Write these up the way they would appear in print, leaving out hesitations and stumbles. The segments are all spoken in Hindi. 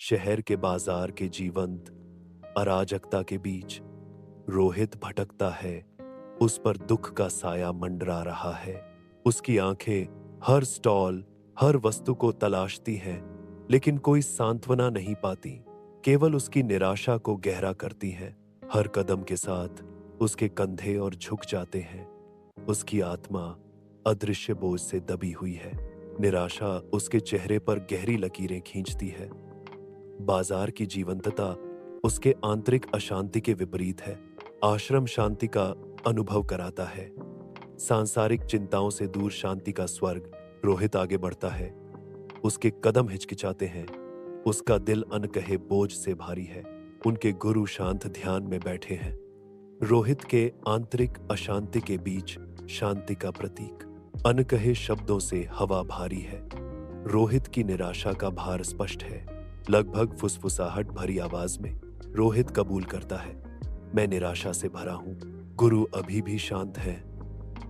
शहर के बाजार के जीवंत अराजकता के बीच रोहित भटकता है। उस पर दुख का साया मंडरा रहा है। उसकी आंखें हर स्टॉल, हर वस्तु को तलाशती हैं, लेकिन कोई सांत्वना नहीं पाती, केवल उसकी निराशा को गहरा करती हैं। हर कदम के साथ उसके कंधे और झुक जाते हैं। उसकी आत्मा अदृश्य बोझ से दबी हुई है। निराशा उसके चेहरे पर गहरी लकीरें खींचती है। बाजार की जीवंतता उसके आंतरिक अशांति के विपरीत है। आश्रम शांति का अनुभव कराता है। सांसारिक चिंताओं से दूर शांति का स्वर्ग। रोहित आगे बढ़ता है। उसके कदम हिचकिचाते हैं। उसका दिल अनकहे बोझ से भारी है। उनके गुरु शांत ध्यान में बैठे हैं। रोहित के आंतरिक अशांति के बीच शांति का प्रतीक। अनकहे शब्दों से हवा भारी है। रोहित की निराशा का भार स्पष्ट है। लगभग फुसफुसाहट भरी आवाज में रोहित कबूल करता है, मैं निराशा से भरा हूं। गुरु अभी भी शांत है।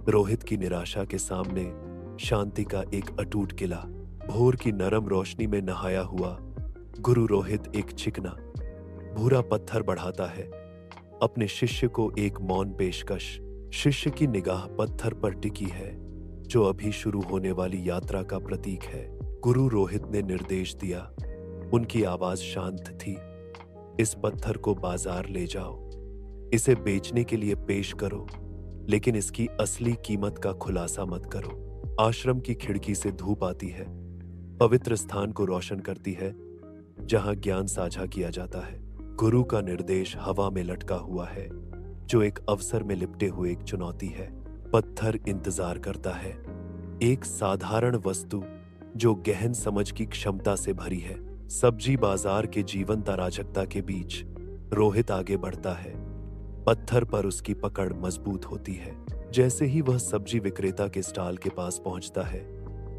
रोहित की निराशा के सामने शांति का एक अटूट किला। भोर की नरम रोशनी में नहाया हुआ गुरु रोहित एक चिकना भूरा पत्थर बढ़ाता है। अपने शिष्य को एक मौन पेशकश। शिष्य की निगाह पत्थर पर टिकी है, जो अभी शुरू होने वाली यात्रा का प्रतीक है। गुरु रोहित ने निर्देश दिया। उनकी आवाज शांत थी, इस पत्थर को बाजार ले जाओ, इसे बेचने के लिए पेश करो, लेकिन इसकी असली कीमत का खुलासा मत करो। आश्रम की खिड़की से धूप आती है, पवित्र स्थान को रोशन करती है जहां ज्ञान साझा किया जाता है। गुरु का निर्देश हवा में लटका हुआ है, जो एक अवसर में लिपटे हुए एक चुनौती है। पत्थर इंतजार करता है, एक साधारण वस्तु जो गहन समझ की क्षमता से भरी है। सब्जी बाजार के जीवंत अराजकता के बीच रोहित आगे बढ़ता है। पत्थर पर उसकी पकड़ मजबूत होती है। जैसे ही वह सब्जी विक्रेता के स्टॉल के पास पहुंचता है,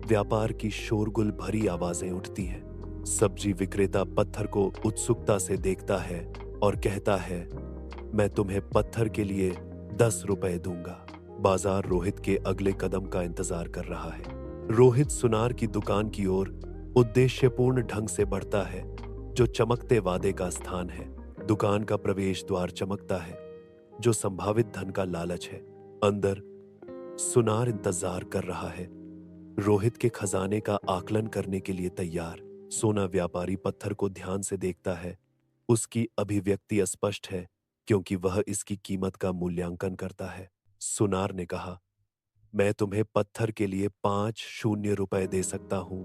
व्यापार की शोरगुल भरी आवाजें उठती हैं। सब्जी विक्रेता पत्थर को उत्सुकता से देखता है और कहता है, मैं तुम्हें पत्थर के लिए 10 रुपए दूंगा। बाजार रोहित के अगले कदम का इंतजार कर रहा है। रोहित सुनार की दुकान की ओर उद्देश्यपूर्ण ढंग से बढ़ता है, जो चमकते वादे का स्थान है। दुकान का प्रवेश द्वार चमकता है, जो संभावित धन का लालच है। अंदर सुनार इंतजार कर रहा है, रोहित के खजाने का आकलन करने के लिए तैयार। सोना व्यापारी पत्थर को ध्यान से देखता है। उसकी अभिव्यक्ति अस्पष्ट है, क्योंकि वह इसकी कीमत का मूल्यांकन करता है। सुनार ने कहा, मैं तुम्हें पत्थर के लिए 5 रुपए दे सकता हूं।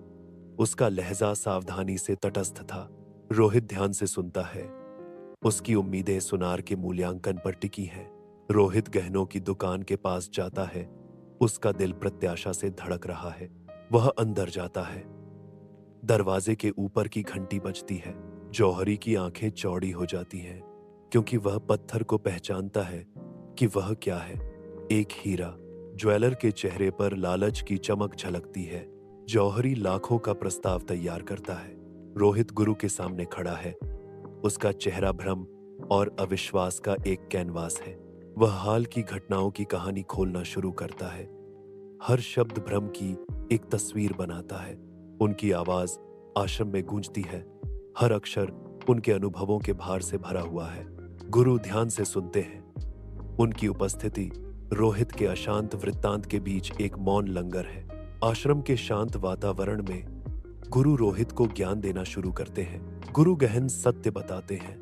उसका लहजा सावधानी से तटस्थ था। रोहित ध्यान से सुनता है। उसकी उम्मीदें सुनार के मूल्यांकन पर टिकी हैं। रोहित गहनों की दुकान के पास जाता है। उसका दिल प्रत्याशा से धड़क रहा है। वह अंदर जाता है। दरवाजे के ऊपर की घंटी बजती है। जौहरी की आंखें चौड़ी हो जाती हैं, क्योंकि वह पत्थर को पहचानता है कि वह क्या है। एक हीरा। ज्वेलर के चेहरे पर लालच की चमक झलकती है। जौहरी लाखों का प्रस्ताव तैयार करता है। रोहित गुरु के सामने खड़ा है। उसका चेहरा भ्रम और अविश्वास का एक कैनवास है। वह हाल की घटनाओं की कहानी खोलना शुरू करता है। हर शब्द भ्रम की एक तस्वीर बनाता है। उनकी आवाज आश्रम में गूंजती है। हर अक्षर उनके अनुभवों के भार से भरा हुआ है। गुरु ध्यान से सुनते हैं। उनकी उपस्थिति रोहित के अशांत वृत्तांत के बीच एक मौन लंगर है। आश्रम के शांत वातावरण में गुरु रोहित को ज्ञान देना शुरू करते हैं। गुरु गहन सत्य बताते हैं।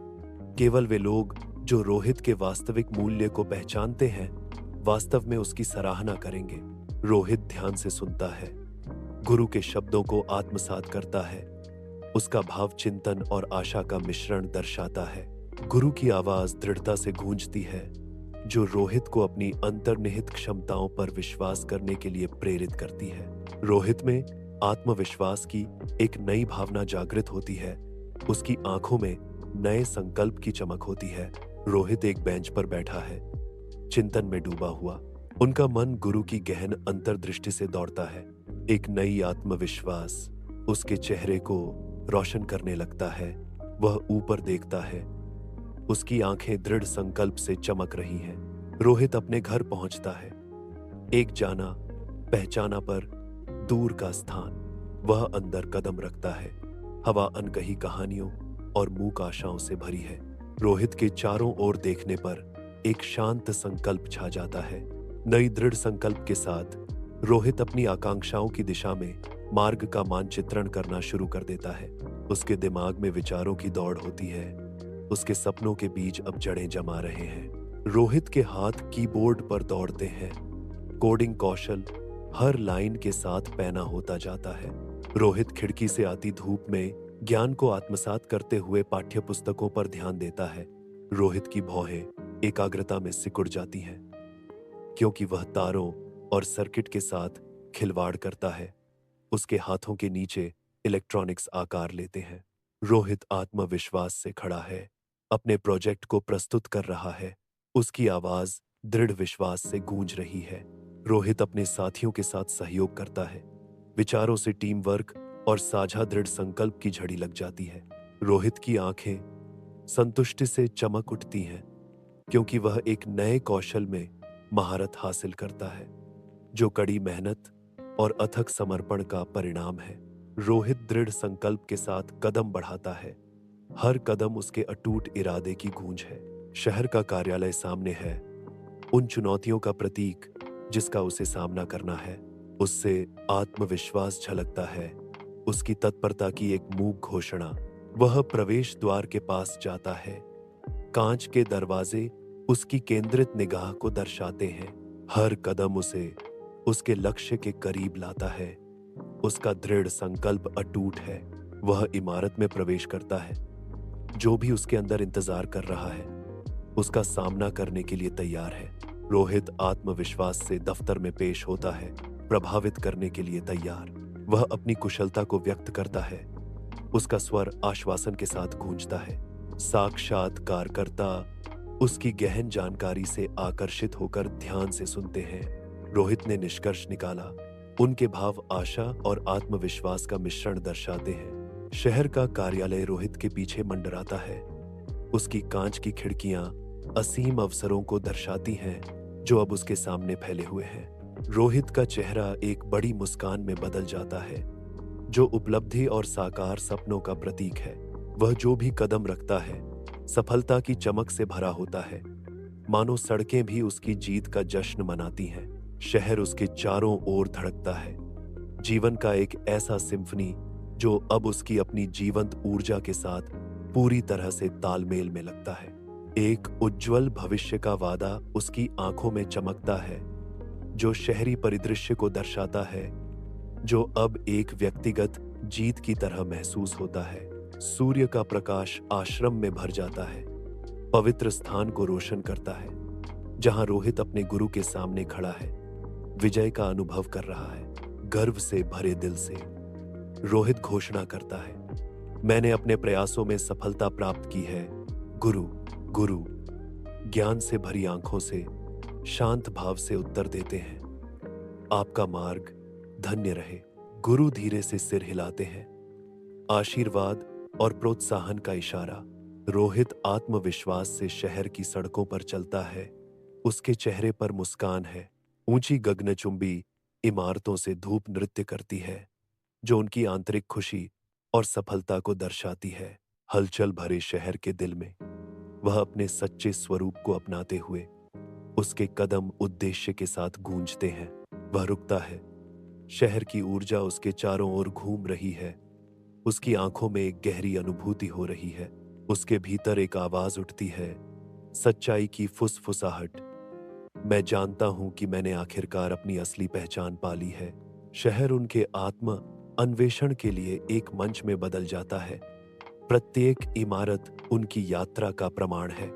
केवल वे लोग जो रोहित के वास्तविक मूल्य को पहचानते हैं, वास्तव में उसकी सराहना करेंगे। रोहित ध्यान से सुनता है, गुरु के शब्दों को आत्मसात करता है। उसका भाव चिंतन और आशा का मिश्रण दर्शाता है। गुरु की आवाज दृढ़ता से गूंजती है, जो रोहित को अपनी अंतर्निहित क्षमताओं पर विश्वास करने के लिए प्रेरित करती है। रोहित में आत्मविश्वास की एक नई भावना जागृत होती है। उसकी आंखों में नए संकल्प की चमक होती है। रोहित एक बेंच पर बैठा है, चिंतन में डूबा हुआ। उनका मन गुरु की गहन अंतर्दृष्टि से दौड़ता है। एक नई आत्मविश्वास उसके चेहरे को रोशन करने लगता है। वह ऊपर देखता है। उसकी आंखें दृढ़ संकल्प से चमक रही हैं। रोहित अपने घर पहुंचता है। एक जाना पहचाना पर दूर का स्थान। वह अंदर कदम रखता है। हवा अनकही कहानियों और मूक आशाओं से भरी है। रोहित के चारों ओर देखने पर एक शांत संकल्प छा जाता है। नई दृढ़ संकल्प के साथ रोहित अपनी आकांक्षाओं की दिशा में मार्ग का मानचित्रण करना शुरू कर देता है। उसके दिमाग में विचारों की दौड़ होती है। उसके सपनों के बीज अब जड़ें जमा रहे हैं। रोहित के हाथ कीबोर्ड पर दौड़ते हैं। कोडिंग कौशल हर लाइन के साथ पैना होता जाता है। रोहित खिड़की से आती धूप में ज्ञान को आत्मसात करते हुए पाठ्य पुस्तकों पर ध्यान देता है। रोहित की भौहें एकाग्रता में सिकुड़ जाती हैं, क्योंकि वह तारों और सर्किट के साथ खिलवाड़ करता है। उसके हाथों के नीचे इलेक्ट्रॉनिक्स आकार लेते हैं। रोहित आत्मविश्वास से खड़ा है, अपने प्रोजेक्ट को प्रस्तुत कर रहा है। उसकी आवाज दृढ़ विश्वास से गूंज रही है। रोहित अपने साथियों के साथ सहयोग करता है। विचारों से टीम वर्क और साझा दृढ़ संकल्प की झड़ी लग जाती है। रोहित की आंखें संतुष्टि से चमक उठती हैं, क्योंकि वह एक नए कौशल में महारत हासिल करता है, जो कड़ी मेहनत और अथक समर्पण का परिणाम है। रोहित दृढ़ संकल्प के साथ कदम बढ़ाता है। हर कदम उसके अटूट इरादे की गूंज है। शहर का कार्यालय सामने है, उन चुनौतियों का प्रतीक जिसका उसे सामना करना है। उससे आत्मविश्वास झलकता है। उसकी तत्परता की एक मूक घोषणा। वह प्रवेश द्वार के पास जाता है। कांच के दरवाजे उसकी केंद्रित निगाह को दर्शाते हैं। हर कदम उसे उसके लक्ष्य के करीब लाता है। उसका दृढ़ संकल्प अटूट है। वह इमारत में प्रवेश करता है। जो भी उसके अंदर इंतजार कर रहा है, उसका सामना करने के लिए तैयार है। रोहित आत्मविश्वास से दफ्तर में पेश होता है, प्रभावित करने के लिए तैयार। वह अपनी कुशलता को व्यक्त करता है। उसका स्वर आश्वासन के साथ गूंजता है। साक्षात्कारकर्ता उसकी गहन जानकारी से आकर्षित होकर ध्यान से सुनते हैं। रोहित ने निष्कर्ष निकाला। उनके भाव आशा और आत्मविश्वास का मिश्रण दर्शाते हैं। शहर का कार्यालय रोहित के पीछे मंडराता है। उसकी कांच की खिड़कियां असीम अवसरों को दर्शाती हैं, जो अब उसके सामने फैले हुए हैं। रोहित का चेहरा एक बड़ी मुस्कान में बदल जाता है, जो उपलब्धि और साकार सपनों का प्रतीक है। वह जो भी कदम रखता है, सफलता की चमक से भरा होता है, मानो सड़कें भी उसकी जीत का जश्न मनाती हैं। शहर उसके चारों ओर धड़कता है, जीवन का एक ऐसा सिम्फनी जो अब उसकी अपनी जीवंत ऊर्जा के साथ पूरी तरह से तालमेल में लगता है। एक उज्जवल भविष्य का वादा उसकी आंखों में चमकता है, जो शहरी परिदृश्य को दर्शाता है, जो अब एक व्यक्तिगत जीत की तरह महसूस होता है। सूर्य का प्रकाश आश्रम में भर जाता है, पवित्र स्थान को रोशन करता है, जहां रोहित अपने गुरु के सामने खड़ा है, विजय का अनुभव कर रहा है। गर्व से भरे दिल से रोहित घोषणा करता है, मैंने अपने प्रयासों में सफलता प्राप्त की है। गुरु गुरु ज्ञान से भरी आंखों से शांत भाव से उत्तर देते हैं, आपका मार्ग धन्य रहे। गुरु धीरे से सिर हिलाते हैं, आशीर्वाद और प्रोत्साहन का इशारा। रोहित आत्मविश्वास से शहर की सड़कों पर चलता है। उसके चेहरे पर मुस्कान है। ऊंची गगनचुंबी इमारतों से धूप नृत्य करती है, जो उनकी आंतरिक खुशी और सफलता को दर्शाती है। हलचल भरे शहर के दिल में वह अपने सच्चे स्वरूप को अपनाते हुए उसके कदम उद्देश्य के साथ गूंजते हैं। वह रुकता है। शहर की ऊर्जा उसके चारों ओर घूम रही है। उसकी आंखों में एक गहरी अनुभूति हो रही है। उसके भीतर एक आवाज उठती है, सच्चाई की फुसफुसाहट। मैं जानता हूं कि मैंने आखिरकार अपनी असली पहचान पा ली है। शहर उनके आत्म अन्वेषण के लिए एक मंच में बदल जाता है। प्रत्येक इमारत उनकी यात्रा का प्रमाण है।